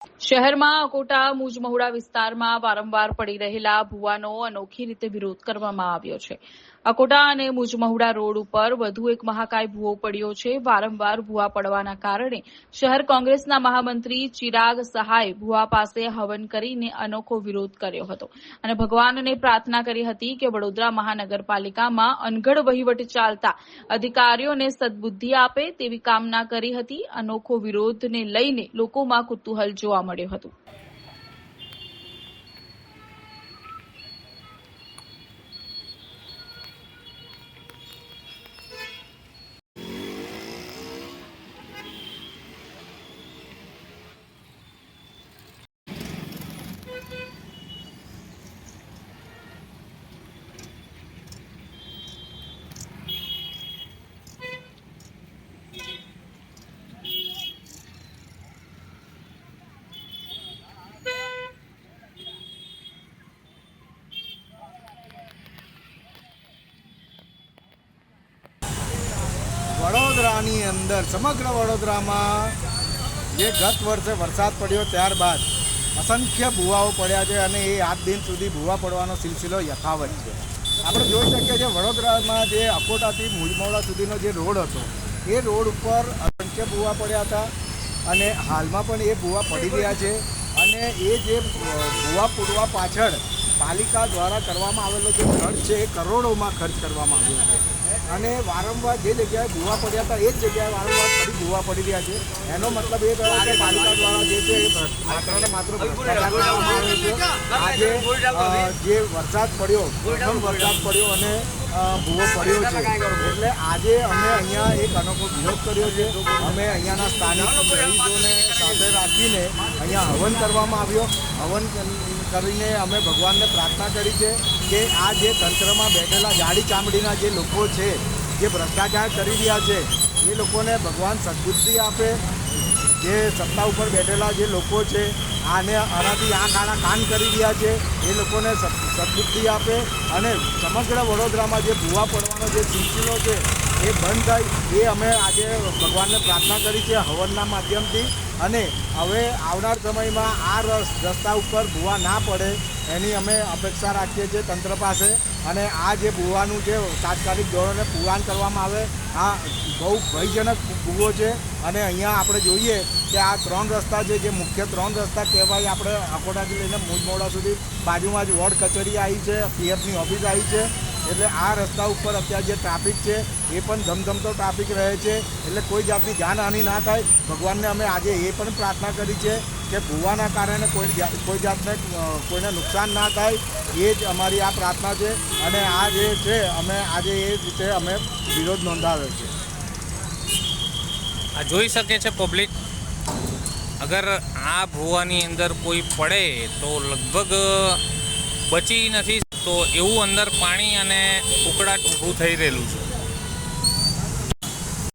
શહેરમાં અકોટા મુજમહુડા વિસ્તારમાં વારંવાર પડી રહેલા ભૂવાનો અનોખી રીતે વિરોધ કરવામાં આવ્યો છે। અકોટા અને મુજમહુડા રોડ ઉપર વધુ એક મહાકાય ભૂવો પડ્યો છે। વારંવાર ભૂવા પડવાના કારણે શહેર કોંગ્રેસના મહામંત્રી ચિરાગ સહાયે ભૂવા પાસે હવન કરીને અનોખો વિરોધ કર્યો હતો અને ભગવાનને પ્રાર્થના કરી હતી કે વડોદરા મહાનગરપાલિકામાં અનગઢ વહીવટ ચાલતા અધિકારીઓને સદબુદ્ધિ આપે તેવી કામના કરી હતી। અનોખો વિરોધને લઈને લોકોમાં કુતૂહલ જોવા મળ્યું હતું। વડોદરાની અંદર સમગ્ર વડોદરામાં જે ગત વર્ષે વરસાદ પડ્યો ત્યારબાદ અસંખ્ય ભૂવાઓ પડ્યા છે અને એ આજ દિન સુધી ભૂવા પડવાનો સિલસિલો યથાવત છે। આપણે જોઈ શકીએ છીએ વડોદરામાં જે અકોટાથી મુજમહુડા સુધીનો જે રોડ હતો એ રોડ ઉપર અસંખ્ય ભૂવા પડ્યા હતા અને હાલમાં પણ એ ભૂવા પડી રહ્યા છે અને એ જે ભૂવા પૂરવા પાછળ પાલિકા દ્વારા કરવામાં આવેલો જે ખર્ચ છે એ કરોડોમાં ખર્ચ કરવામાં આવ્યો છે અને વારંવાર જે જગ્યાએ ભૂવા પડ્યા હતા એ જ જગ્યાએ વારંવાર ફરી ભૂવા પડી રહ્યા છે। એનો મતલબ એ થયો કે પાલિકા દ્વારા જે છે એ માત્ર ને માત્ર ભ્રષ્ટાચાર કરવામાં આવે છે। આજે જે વરસાદ પડ્યો પ્રથમ વરસાદ પડ્યો અને ભૂવો પડ્યો છે એટલે આજે અમે અહીંયા એક અનોખો વિરોધ કર્યો છે। અમે અહીંયાના સ્થાનિક રહીશોને સાથે રાખીને અહીંયા હવન કરવામાં આવ્યો। હવન કરીને અમે ભગવાનને પ્રાર્થના કરી છે કે આ જે તંત્રમાં બેઠેલા જાડી ચામડીના જે લોકો છે જે ભ્રષ્ટાચાર કરી રહ્યા છે એ લોકોને ભગવાન સદબુદ્ધિ આપે। જે સત્તા ઉપર બેઠેલા જે લોકો છે આનાથી આંખ કાન કરી રહ્યા છે એ લોકોને સદબુદ્ધિ આપે અને સમગ્ર વડોદરામાં જે ભૂવા પડવાનો જે સિલસિલો છે એ બંધ થાય એ અમે આજે ભગવાનને પ્રાર્થના કરી છે હવનના માધ્યમથી। અને હવે આવનાર સમયમાં આ રસ્તા ઉપર ભૂવા ના પડે એની અમે અપેક્ષા રાખીએ છીએ તંત્ર પાસે અને આ જે ભૂવાનું છે તાત્કાલિક ધોરણે પુરાણ કરવામાં આવે। આ બહુ ભયજનક ભૂવો છે અને અહીંયા આપણે જોઈએ કે આ 3 રસ્તા છે જે મુખ્ય 3 રસ્તા કહેવાય આપણે અકોટાથી લઈને મુજમહુડા સુધી બાજુમાં જ વોર્ડ કચેરી આવી છે, પીએફની ઓફિસ આવી છે એટલે આ રસ્તા ઉપર અત્યારે જે ટ્રાફિક છે એ પણ ધમધમતો ટ્રાફિક રહે છે એટલે કોઈ જાતની જાનહાનિ ના થાય। ભગવાનને અમે આજે એ પણ પ્રાર્થના કરી છે કે ભૂવાના કારણે કોઈ જાતને કોઈને નુકસાન ના થાય એ જ અમારી આ પ્રાર્થના છે અને આ જે છે અમે આજે એ રીતે અમે વિરોધ નોંધાવ્યો છે। આ જોઈ શકે છે પબ્લિક, અગર આ ભૂવાની અંદર કોઈ પડે તો લગભગ બચી નથી તો એવું અંદર પાણી અને ઉકળાટ ઊભું થઈ રહેલું છે।